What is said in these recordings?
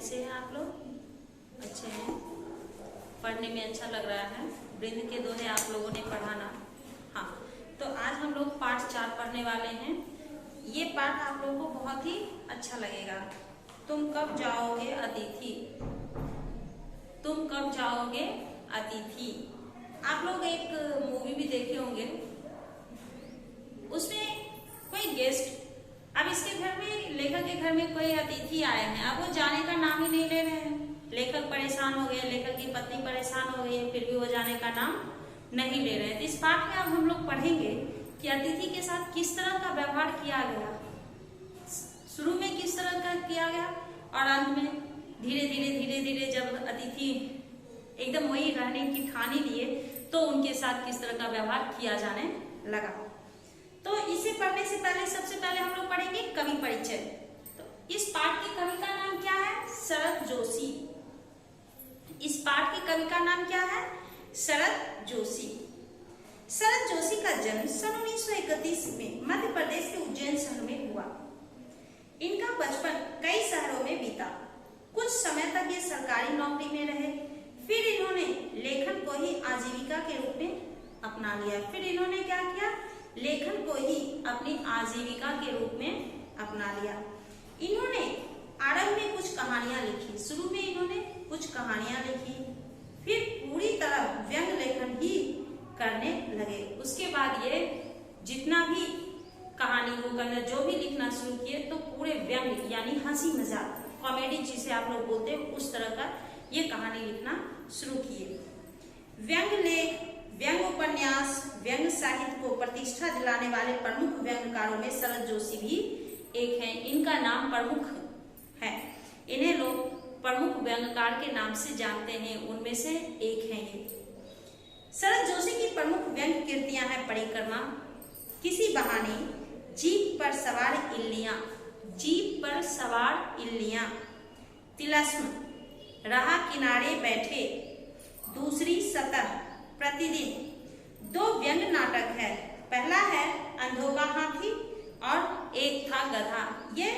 कैसे हैं आप लोग? अच्छे हैं? पढ़ने में अच्छा लग रहा है। वृंद के दोहे आप लोगों ने पढ़ाना। हाँ, तो आज हम लोग पाठ 4 पढ़ने वाले हैं। ये पाठ आप लोगों को बहुत ही अच्छा लगेगा। तुम कब जाओगे अतिथि? तुम कब जाओगे अतिथि? आप लोग एक मूवी भी देखे होंगे, उसमें कोई गेस्ट, अब इसके घर में, लेखक के घर में कोई अतिथि आए हैं, अब वो जाने का नाम ही नहीं ले रहे हैं। लेखक परेशान हो गए, लेखक की पत्नी परेशान हो गई है, फिर भी वो जाने का नाम नहीं ले रहे हैं। तो इस पाठ में अब हम लोग पढ़ेंगे कि अतिथि के साथ किस तरह का व्यवहार किया गया, शुरू में किस तरह का किया गया और अंत में धीरे धीरे जब अतिथि एकदम वही रहने की ठानी लिए तो उनके साथ किस तरह का व्यवहार किया जाने लगा। तो इसे पढ़ने से पहले सबसे पहले हम लोग पढ़ेंगे कवि परिचय। तो इस पाठ के कवि का नाम क्या है? शरद जोशी। इस पाठ के कवि का नाम क्या है? शरद जोशी। शरद जोशी का जन्म सन 1931 में मध्य प्रदेश के उज्जैन शहर में हुआ। इनका बचपन कई शहरों में बीता। कुछ समय तक ये सरकारी नौकरी में रहे, फिर इन्होंने लेखन को ही आजीविका के रूप में अपना लिया। फिर इन्होंने क्या किया? लेखन को ही अपनी आजीविका के रूप में अपना लिया। इन्होंने आरंभ में कुछ कहानियां लिखी, शुरू में इन्होंने कुछ कहानियां लिखी, फिर पूरी तरह व्यंग लेखन ही करने लगे। उसके बाद ये जितना भी कहानी को करना, जो भी लिखना शुरू किए तो पूरे व्यंग यानी हंसी मजाक, कॉमेडी जिसे आप लोग बोलते हैं, उस तरह का ये कहानी लिखना शुरू किए। व्यंग लेख, व्यंग उपन्यास, व्यंग साहित्य को प्रतिष्ठा दिलाने वाले प्रमुख व्यंग्यकारों में शरद जोशी भी एक हैं। इनका नाम प्रमुख है, इन्हें लोग प्रमुख व्यंग्यकार के नाम से जानते हैं, उनमें से एक हैं ये। शरद जोशी की प्रमुख व्यंग्य कृतियां हैं परिक्रमा, किसी बहाने, जीप पर सवार इल्लियां, जीप पर सवार इल्लियां, तिलस्म, राह किनारे बैठे, दूसरी सतह, प्रतिदिन। 2 व्यंग नाटक है, पहला है अंधों का हाथी और एक था गधा। ये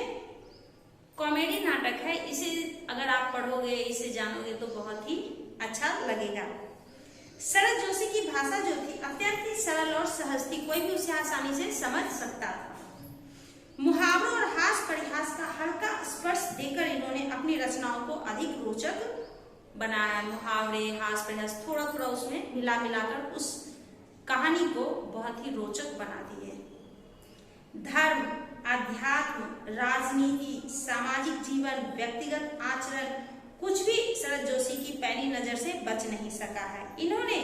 कॉमेडी नाटक है, इसे अगर आप पढ़ोगे, इसे जानोगे तो बहुत ही अच्छा लगेगा। शरद जोशी की भाषा जो थी अत्यंत ही सरल और सहज थी, कोई भी उसे आसानी से समझ सकता था। मुहावरों और हास परिहास का हल्का स्पर्श देकर इन्होंने अपनी रचनाओं को अधिक रोचक बनाया। मुहावरे, हास परिहास थोड़ा थोड़ा उसमें मिलाकर उस कहानी को बहुत ही रोचक बना दिए। धर्म, अध्यात्म, राजनीति, सामाजिक जीवन, व्यक्तिगत आचरण, कुछ भी शरद जोशी की पैनी नजर से बच नहीं सका है। इन्होंने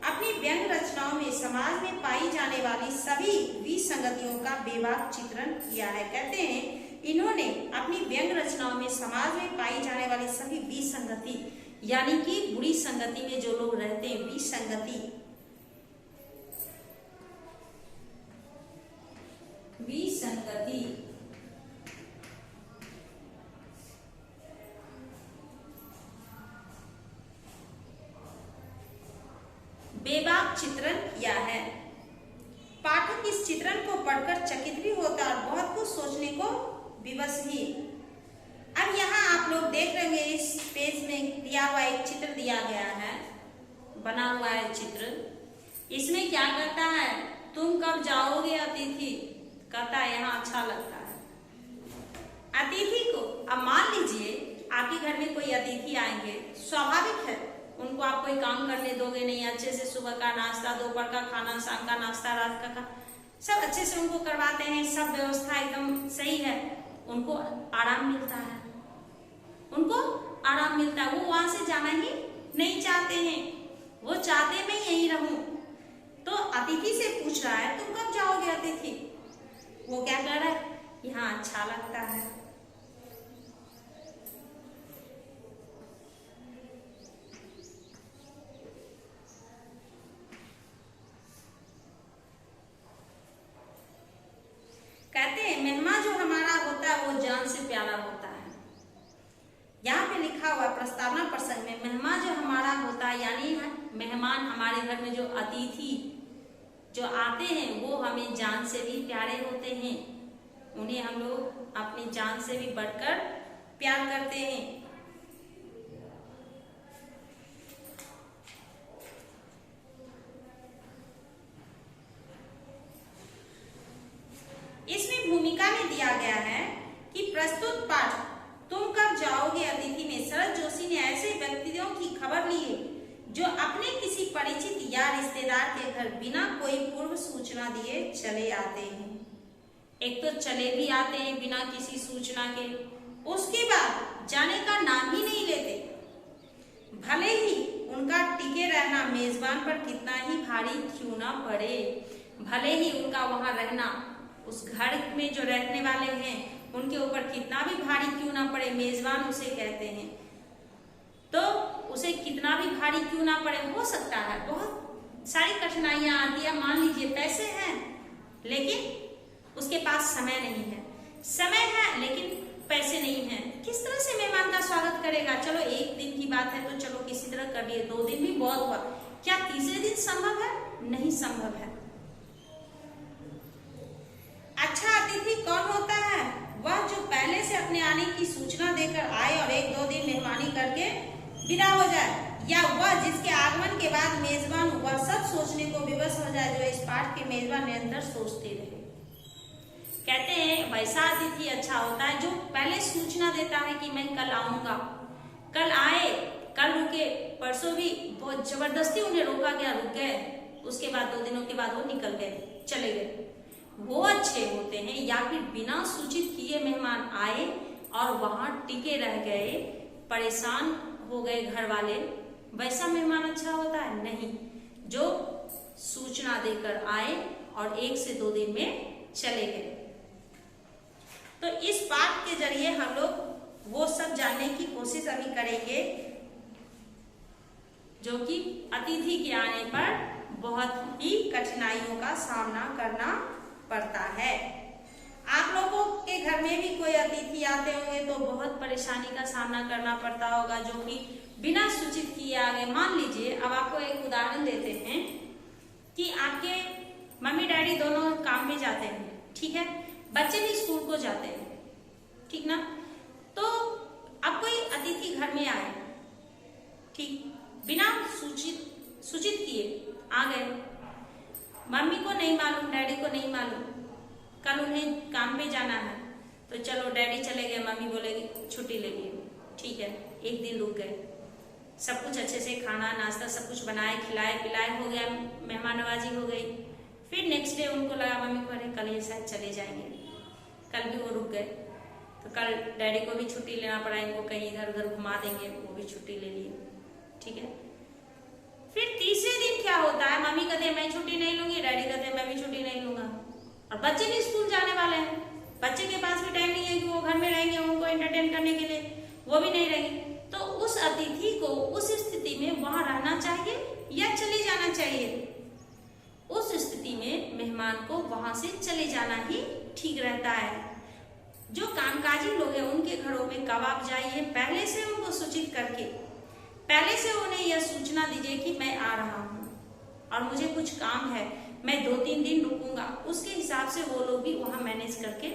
अपनी व्यंग रचनाओं में समाज में पाई जाने वाली सभी विसंगतियों का बेबाक चित्रण किया है। कहते हैं इन्होंने अपनी व्यंग रचनाओं में समाज में पाई जाने वाली सभी विसंगति, यानी कि बुरी संगति में जो लोग रहते हैं, विसंगति, विसंगति, बेबाक चित्रण किया है। पाठक इस चित्रण को पढ़कर चकित भी होता है और बहुत कुछ सोचने को विवश भी। अब यहाँ आप लोग देख रहे होंगे, इस पेज में दिया हुआ एक चित्र दिया गया है, बना हुआ है चित्र। इसमें क्या करता है? तुम कब जाओगे अतिथि? कहता है यहाँ अच्छा लगता है। अतिथि को, अब मान लीजिए आपके घर में कोई अतिथि आएंगे, स्वाभाविक है उनको आप कोई काम करने दोगे नहीं, अच्छे से सुबह का नाश्ता, दोपहर का खाना, शाम का नाश्ता, रात का सब अच्छे से उनको करवाते हैं, सब व्यवस्था एकदम सही है, उनको आराम मिलता है, उनको आराम मिलता है। वो वहां से जाना ही नहीं चाहते हैं, वो चाहते मैं यहीं रहूं। तो अतिथि से पूछ रहा है तुम कब जाओगे अतिथि? वो क्या कर रहा है? यहाँ अच्छा लगता है। कहते हैं मेहमान जो हमारा होता है वो जान से प्यारा होता है। यहाँ पे लिखा हुआ प्रस्तावना प्रसंग में मेहमान जो हमारा होता है, यानी मेहमान, हमारे घर में जो अतिथि जो आते हैं वो हमें जान से भी प्यारे होते हैं, उन्हें हम लोग अपनी जान से भी बढ़कर प्यार करते हैं। दिया गया है कि प्रस्तुत पाठ तुम कब जाओगे अतिथि में शरद जोशी ने ऐसे व्यक्तियों की खबर ली है जो अपने किसी परिचित या रिश्तेदार के घर बिना कोई पूर्व सूचना दिए चले आते हैं। एक तो चले भी आते हैं बिना किसी सूचना के, उसके बाद जाने का नाम ही नहीं लेते। भले ही उनका टिके रहना मेजबान पर कितना ही भारी क्यों ना पड़े, भले ही उनका वहां रहना, उस घर में जो रहने वाले हैं उनके ऊपर कितना भी भारी क्यों ना पड़े, मेजबान उसे कहते हैं, तो उसे कितना भी भारी क्यों ना पड़े, हो सकता है बहुत सारी कठिनाइयां आती है। मान लीजिए पैसे हैं लेकिन उसके पास समय नहीं है, समय है लेकिन पैसे नहीं है, किस तरह से मेहमान का स्वागत करेगा। चलो एक दिन की बात है तो चलो किसी तरह कर लिए, 2 दिन भी बहुत हुआ, क्या तीसरे दिन संभव है? नहीं संभव है। अच्छा अतिथि कौन होता है? वह जो पहले से अपने आने की सूचना देकर आए और 1-2 दिन मेहमानी करके विदा हो जाए, या वह जिसके आगमन के बाद मेजबान वह सब सोचने को विवश हो जाए जो इस पाठ के मेजबान निरंतर सोचते रहे। कहते हैं वैसा अतिथि अच्छा होता है जो पहले सूचना देता है कि मैं कल आऊंगा, कल आए, कल रुके, परसों भी बहुत जबरदस्ती उन्हें रोका गया, रुक गए, उसके बाद 2 दिनों के बाद वो निकल गए, चले गए, वो अच्छे होते हैं। या फिर बिना सूचित किए मेहमान आए और वहां टिके रह गए, परेशान हो गए घर वाले, वैसा मेहमान अच्छा होता है? नहीं, जो सूचना देकर आए और 1 से 2 दिन में चले गए। तो इस पाठ के जरिए हम लोग वो सब जानने की कोशिश अभी करेंगे जो कि अतिथि के आने पर बहुत ही कठिनाइयों का सामना करना पड़ता है। आप लोगों के घर में भी कोई अतिथि आते होंगे तो बहुत परेशानी का सामना करना पड़ता होगा जो कि बिना सूचित किए आ गए। मान लीजिए, अब आपको एक उदाहरण देते हैं कि आपके मम्मी डैडी दोनों काम पे जाते हैं, ठीक है, बच्चे भी स्कूल को जाते हैं, ठीक ना, तो अब कोई अतिथि घर में आए, ठीक, बिना सूचित किए आ गए, मम्मी को नहीं मालूम, डैडी को नहीं मालूम, कल उन्हें काम पे जाना है, तो चलो डैडी चले गए, मम्मी बोलेगी छुट्टी ले लिए, ठीक है, 1 दिन रुक गए, सब कुछ अच्छे से खाना नाश्ता सब कुछ बनाए खिलाए पिलाए हो गया, मेहमान नवाजी हो गई। फिर नेक्स्ट डे उनको लगा मम्मी को, अरे कल ये शायद चले जाएंगे, कल भी वो रुक गए, तो कल डैडी को भी छुट्टी लेना पड़ा, इनको कहीं इधर उधर घुमा देंगे, वो भी छुट्टी ले लिए, ठीक है। फिर तीसरे दिन क्या होता है, मम्मी कहते हैं मैं छुट्टी नहीं लूंगी, डैडी कहते हैं मैं भी छुट्टी नहीं लूंगा, और बच्चे भी स्कूल जाने वाले हैं, बच्चे के पास भी टाइम नहीं है कि वो घर में रहेंगे उनको एंटरटेन करने के लिए, वो भी नहीं रहेंगे। तो उस अतिथि को उस स्थिति में वहां रहना चाहिए या चले जाना चाहिए? उस स्थिति में मेहमान को वहां से चले जाना ही ठीक रहता है। जो कामकाजी लोग हैं उनके घरों में कब आप जाइए, पहले से उनको सूचित करके, पहले से उन्हें यह सूचना दीजिए कि मैं आ रहा हूं और मुझे कुछ काम है, मैं 2-3 दिन रुकूंगा, उसके हिसाब से वो लोग भी वहां मैनेज करके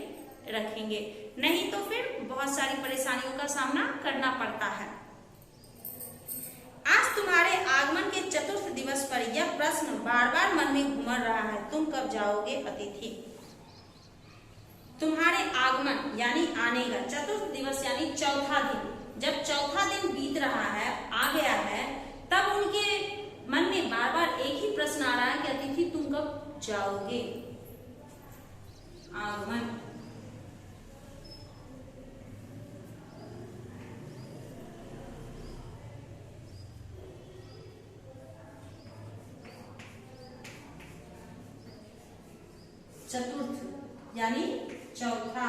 रखेंगे, नहीं तो फिर बहुत सारी परेशानियों का सामना करना पड़ता है। आज तुम्हारे आगमन के 4th दिवस पर यह प्रश्न बार बार मन में घूम रहा है, तुम कब जाओगे अतिथि? तुम्हारे आगमन यानी आने का, 4th दिवस यानी चौथा दिन, जब चौथा दिन बीत रहा है, आ गया है, तब उनके मन में बार बार एक ही प्रश्न आ रहा है कि अतिथि तुम कब जाओगे? आगमन, चतुर्थ यानी चौथा,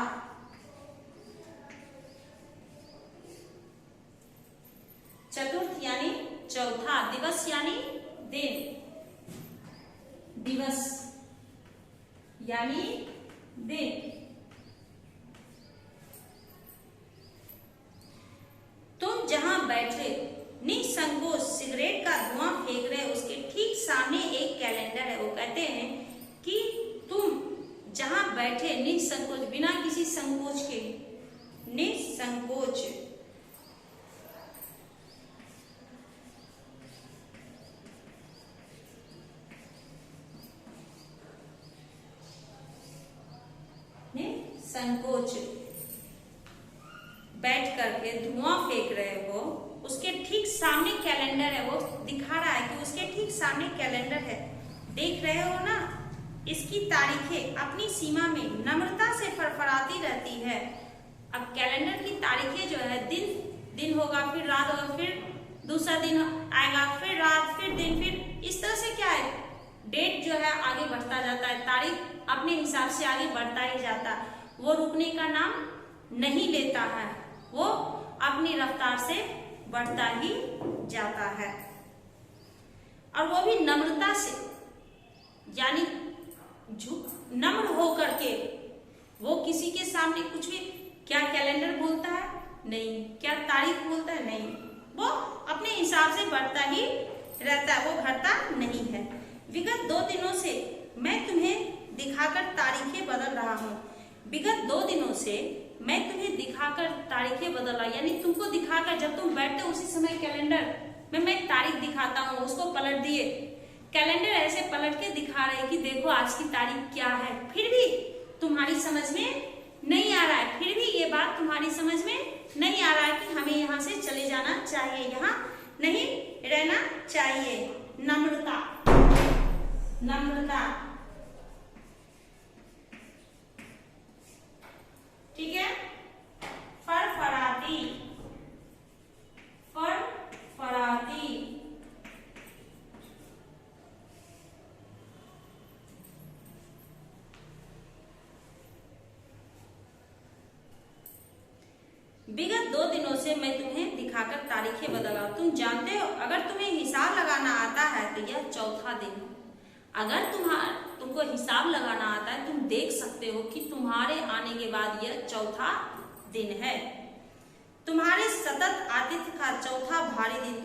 चतुर्थ यानी चौथा, दिवस यानी दिन, दिवस यानी दिन। तुम जहां बैठे निसंकोच सिगरेट का धुआं फेंक रहे, उसके ठीक सामने एक कैलेंडर है। वो कहते हैं कि तुम जहां बैठे निसंकोच, बिना किसी संकोच के, निसंकोच, संकोच बैठ करके धुआं फेंक रहे हो, उसके ठीक सामने कैलेंडर है, वो दिखा रहा है कि उसके ठीक सामने कैलेंडर है, देख रहे हो ना, इसकी तारीखें अपनी सीमा में नम्रता से फड़फड़ाती रहती है। अब कैलेंडर की तारीखें जो है, दिन होगा, फिर रात होगा, फिर दूसरा दिन आएगा, फिर रात, फिर दिन, फिर इस तरह से क्या है, डेट जो है आगे बढ़ता जाता है, तारीख अपने हिसाब से आगे बढ़ता ही जाता है, वो रुकने का नाम नहीं लेता है, वो अपनी रफ्तार से बढ़ता ही जाता है। और वो भी नम्रता से, यानी नम्र हो करके, वो किसी के सामने कुछ भी, क्या कैलेंडर बोलता है नहीं, क्या तारीख बोलता है नहीं, वो अपने हिसाब से बढ़ता ही रहता है, वो घटता नहीं है। विगत 2 दिनों से मैं तुम्हें दिखाकर तारीखें बदल रहा हूँ, विगत 2 दिनों से मैं तुम्हें दिखाकर तारीखें बदल रहा, यानी तुमको दिखाकर, जब तुम बैठते हो उसी समय कैलेंडर में मैं तारीख दिखाता हूँ, उसको पलट दिए, कैलेंडर ऐसे पलट के दिखा रहे कि देखो आज की तारीख क्या है, फिर भी तुम्हारी समझ में नहीं आ रहा है, फिर भी ये बात तुम्हारी समझ में नहीं आ रहा है कि हमें यहाँ से चले जाना चाहिए, यहाँ नहीं रहना चाहिए। नम्रता, नम्रता, ठीक है। फड़फड़ाती, फड़फड़ाती, विगत 2 दिनों से मैं तुम्हें दिखाकर तारीखें बदल रहा हूं। तुम जानते हो, अगर तुम्हें हिसाब लगाना आता है तो यह चौथा दिन है। अगर तुमको हिसाब लगाना आता है, तुम देख सकते हो कि तुम्हारे आने के बाद यह चौथा दिन है, तुम्हारे सतत आतिथ्य का चौथा भारी दिन।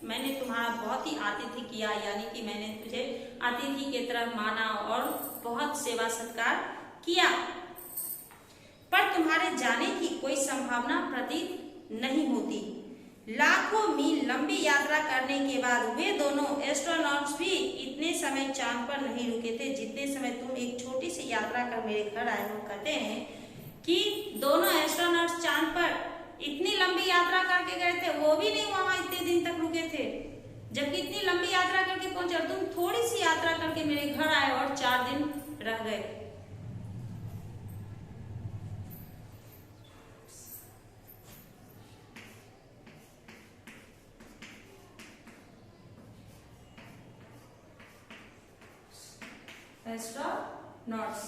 मैंने तुम्हारा बहुत ही आतिथ्य किया, यानी कि मैंने तुझे अतिथि की तरह माना और बहुत सेवा सत्कार किया, पर तुम्हारे जाने की कोई संभावना प्रतीत नहीं होती। लाखों मील लंबी यात्रा करने के बाद वे दोनों एस्ट्रोनॉट्स भी इतने समय चांद पर नहीं रुके थे जितने समय तुम एक छोटी सी यात्रा कर मेरे घर आए हो। कहते हैं कि दोनों एस्ट्रोनॉट्स चांद पर इतनी लंबी यात्रा करके गए थे, वो भी नहीं वहां इतने दिन तक रुके थे, जबकि इतनी लंबी यात्रा करके पहुंचे, और तुम थोड़ी सी यात्रा करके मेरे घर आए और 4 दिन रह गए। एस्ट्रोनॉट्स,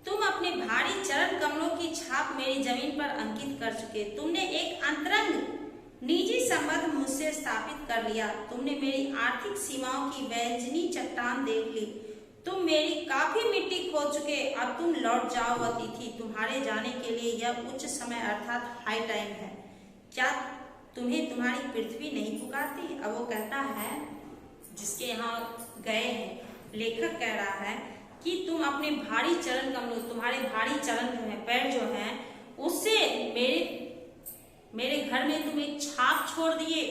तुम अपने भारी चरण कमलों की छाप मेरी जमीन पर अंकित कर चुके। तुमने एक अंतरंग निजी संबंध मुझसे स्थापित कर लिया। तुमने मेरी आर्थिक सीमाओं की वैजनी चट्टान देख ली। तुम मेरी काफी मिट्टी खोद चुके, अब तुम लौट जाओ अतिथि। तुम्हारे जाने के लिए यह उच्च समय अर्थात हाई टाइम है। क्या तुम्हें तुम्हारी पृथ्वी नहीं पुकारती? अब वो कहता है, जिसके यहाँ गए हैं, लेखक कह रहा है कि तुम अपने भारी चरण कमलों, तुम्हारे भारी चरण जो है, पैर जो है, उससे मेरे घर में तुम एक छाप छोड़ दिए।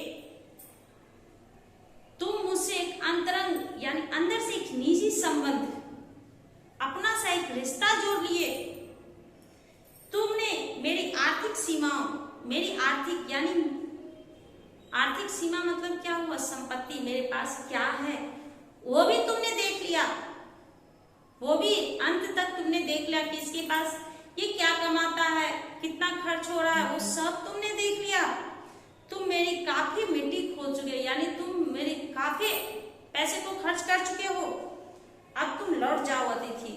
तुम मुझसे एक अंतरंग यानी अंदर से एक निजी संबंध, अपना सा एक रिश्ता जोड़ लिए। तुमने मेरी आर्थिक सीमाओं, मेरी आर्थिक यानी आर्थिक सीमा मतलब क्या हुआ, संपत्ति मेरे पास क्या है वो भी तुमने देख लिया, वो भी अंत तक तुमने देख लिया कि इसके पास ये क्या कमाता है, कितना खर्च हो रहा है, वो सब तुमने देख लिया। तुम मेरी काफी मिट्टी खोद चुके, यानी तुम मेरे काफी पैसे को खर्च कर चुके हो। अब तुम लौट जाओ अतिथि।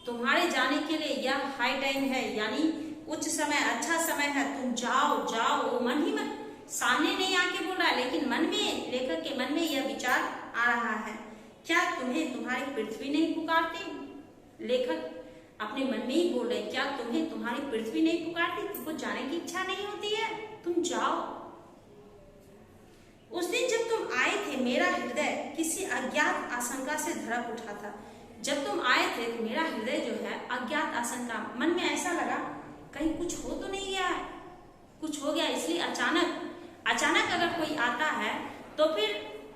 तुम्हारे जाने के लिए यह हाई टाइम है, यानी उच्च समय, अच्छा समय है। तुम जाओ जाओ। वो मन ही मन, सामने नहीं आके बोल रहा है, लेकिन मन में, लेखक के मन में यह विचार आ रहा है। क्या तुम्हें तुम्हारी पृथ्वी नहीं पुकारती? लेखक अपने मन में ही बोल रहे, क्या तुम्हें तुम्हारी पृथ्वी नहीं पुकारती? तुमको जाने की इच्छा नहीं होती है? तुम जाओ। उस दिन जब तुम आए थे, मेरा हृदय किसी अज्ञात आशंका से धड़क उठा था। जब तुम आए थे तो मेरा हृदय जो है अज्ञात आशंका, मन में ऐसा लगा कहीं कुछ हो तो नहीं गया है, कुछ हो गया, इसलिए अचानक अगर कोई आता है तो फिर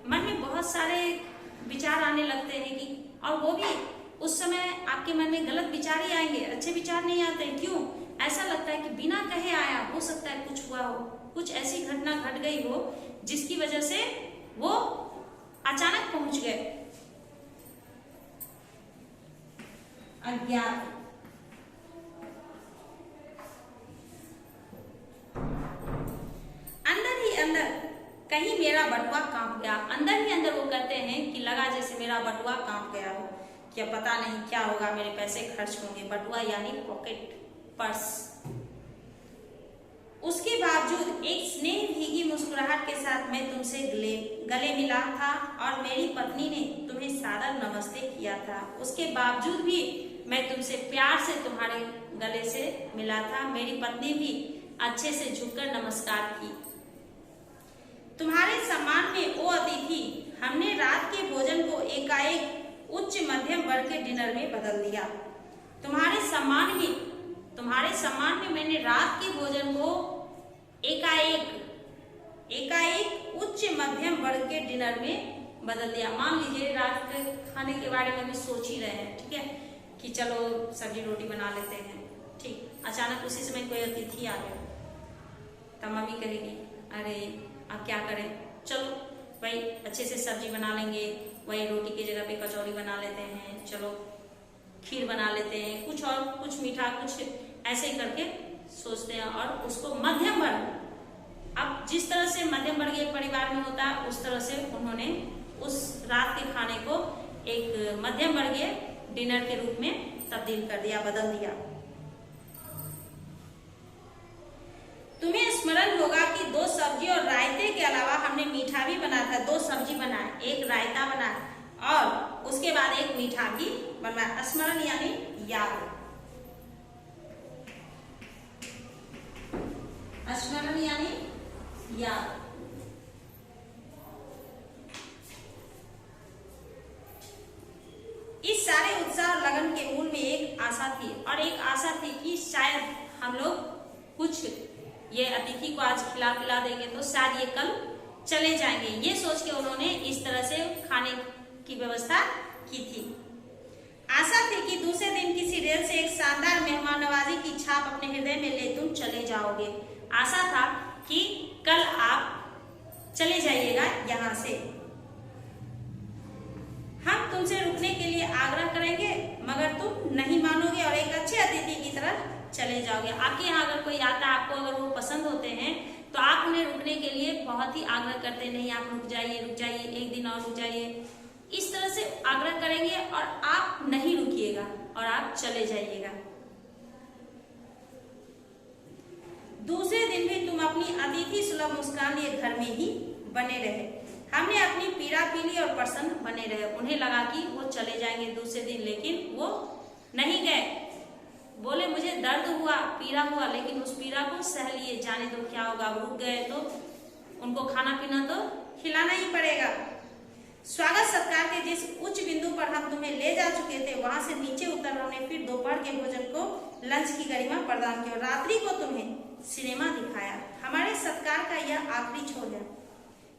मन में बहुत सारे विचार आने लगते हैं कि, और वो भी उस समय आपके मन में गलत विचार ही आएंगे, अच्छे विचार नहीं आते। क्यों? ऐसा लगता है कि बिना कहे आया, हो सकता है कुछ हुआ हो, कुछ ऐसी घटना घट गई हो जिसकी वजह से वो अचानक पहुंच गए। अज्ञात, अंदर ही अंदर कहीं मेरा बटुआ कांप गया। अंदर ही अंदर वो कहते हैं कि लगा जैसे मेरा बटुआ कांप गया हो, क्या पता नहीं क्या होगा, मेरे पैसे खर्च होंगे। बटुआ यानी पॉकेट, पर्स। उसके बावजूद एक स्नेह भीगी मुस्कुराहट के साथ मैं तुमसे गले मिला था और मेरी पत्नी ने तुम्हें सादर नमस्ते किया था। उसके बावजूद भी मैं तुमसे प्यार से तुम्हारे गले से मिला था। मेरी पत्नी भी अच्छे से झुककर नमस्कार की। तुम्हारे सम्मान में ओ अतिथि, हमने रात के भोजन को एकाएक उच्च मध्यम वर्ग के डिनर में बदल दिया। तुम्हारे सम्मान में मैंने रात के भोजन को एकाएक उच्च मध्यम वर्ग के डिनर में बदल दिया। मान लीजिए रात के खाने के बारे में भी सोच ही रहे हैं, ठीक है, कि चलो सब्जी रोटी बना लेते हैं, ठीक। अचानक उसी समय कोई अतिथि आ गया, तब मम्मी कहेगी अरे अब क्या करें, चलो भाई अच्छे से सब्जी बना लेंगे, वही रोटी की जगह पे कचौड़ी बना लेते हैं, चलो खीर बना लेते हैं, कुछ और कुछ मीठा, कुछ ऐसे ही करके सोचते हैं। और उसको मध्यम वर्ग, अब जिस तरह से मध्यम वर्गीय परिवार में होता है उस तरह से उन्होंने उस रात के खाने को एक मध्यम वर्गीय डिनर के रूप में तब्दील कर दिया, बदल दिया। तुम्हें स्मरण होगा कि 2 सब्जी और रायते के अलावा हमने मीठा भी बनाया था। 2 सब्जी बनाए, एक रायता बनाया और उसके बाद एक मीठा भी बनवाया। स्मरण यानी याद, स्मरण यानी याद। इस सारे उत्साह और लगन के मूल में एक आशा थी, और एक आशा थी कि शायद हम लोग कुछ ये अतिथि को आज खिला पिला देंगे तो शायद ये कल चले जाएंगे। ये सोच के उन्होंने इस तरह से खाने की व्यवस्था की थी। आशा थी कि दूसरे दिन किसी रेल से एक शानदार मेहमान नवाजी की छाप अपने हृदय में ले तुम चले जाओगे। आशा था कि कल आप चले जाइएगा यहाँ से, हम तुमसे रुकने के लिए आग्रह करेंगे मगर तुम नहीं मानोगे और एक अच्छे अतिथि की तरह चले जाओगे। आपके यहाँ अगर कोई आता है, आपको अगर वो पसंद होते हैं तो आप उन्हें रुकने के लिए बहुत ही आग्रह करते, नहीं आप रुक जाइए, एक दिन और रुक जाइए, इस तरह से आग्रह करेंगे और आप नहीं रुकिएगा और आप चले जाइएगा। दूसरे दिन भी तुम अपनी अतिथि सुलभ मुस्कान लिए घर में ही बने रहे। हमने अपनी पीड़ा पी ली और प्रसन्न बने रहे। उन्हें लगा कि वो चले जाएंगे दूसरे दिन, लेकिन वो नहीं गए। बोले मुझे दर्द हुआ, पीड़ा हुआ, लेकिन उस पीड़ा को सह लिए, जाने दो क्या होगा, रुक गए तो उनको खाना पीना तो खिलाना ही पड़ेगा। स्वागत सत्कार के जिस उच्च बिंदु पर हम तुम्हें ले जा चुके थे वहां से नीचे उतर हमने फिर दोपहर के भोजन को लंच की गरिमा प्रदान की और रात्रि को तुम्हें सिनेमा दिखाया। हमारे सत्कार का यह आखिरी छोर है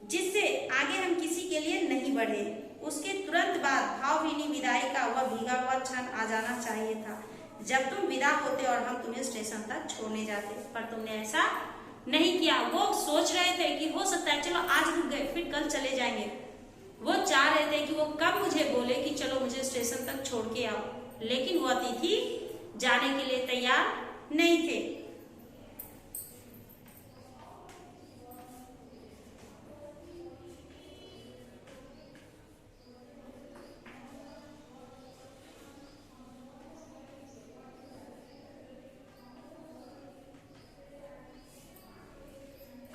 जिससे आगे हम किसी के लिए नहीं बढ़े। उसके तुरंत बाद भावभीनी विदाई का वह भीगा हुआ क्षण आ जाना चाहिए था जब तुम विदा होते और हम तुम्हें स्टेशन तक छोड़ने जाते, पर तुमने ऐसा नहीं किया। वो सोच रहे थे कि हो सकता है चलो आज रुक गए फिर कल चले जाएंगे। वो चाह रहे थे कि वो कब मुझे बोले कि चलो मुझे स्टेशन तक छोड़ के आओ, लेकिन वो अतिथि जाने के लिए तैयार नहीं थे।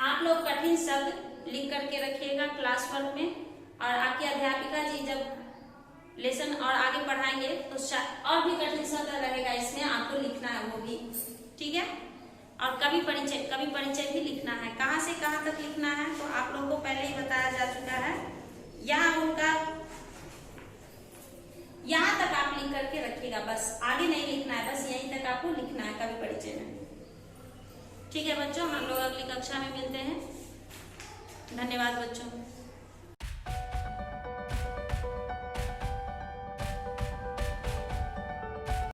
आप लोग कठिन शब्द लिख करके रखिएगा क्लास वर्क में, और आपकी अध्यापिका जी जब लेसन और आगे पढ़ाएंगे तो और भी कठिन शब्द रहेगा इसमें, आपको लिखना है वो भी, ठीक है। और कवि परिचय भी लिखना है। कहाँ से कहाँ तक लिखना है तो आप लोगों को पहले ही बताया जा चुका है। यहाँ उनका यहाँ तक आप लिख करके रखिएगा, बस आगे नहीं लिखना है, बस यहीं तक आपको लिखना है कवि परिचय में, ठीक है बच्चों, हम लोग अगली कक्षा में मिलते हैं। धन्यवाद बच्चों।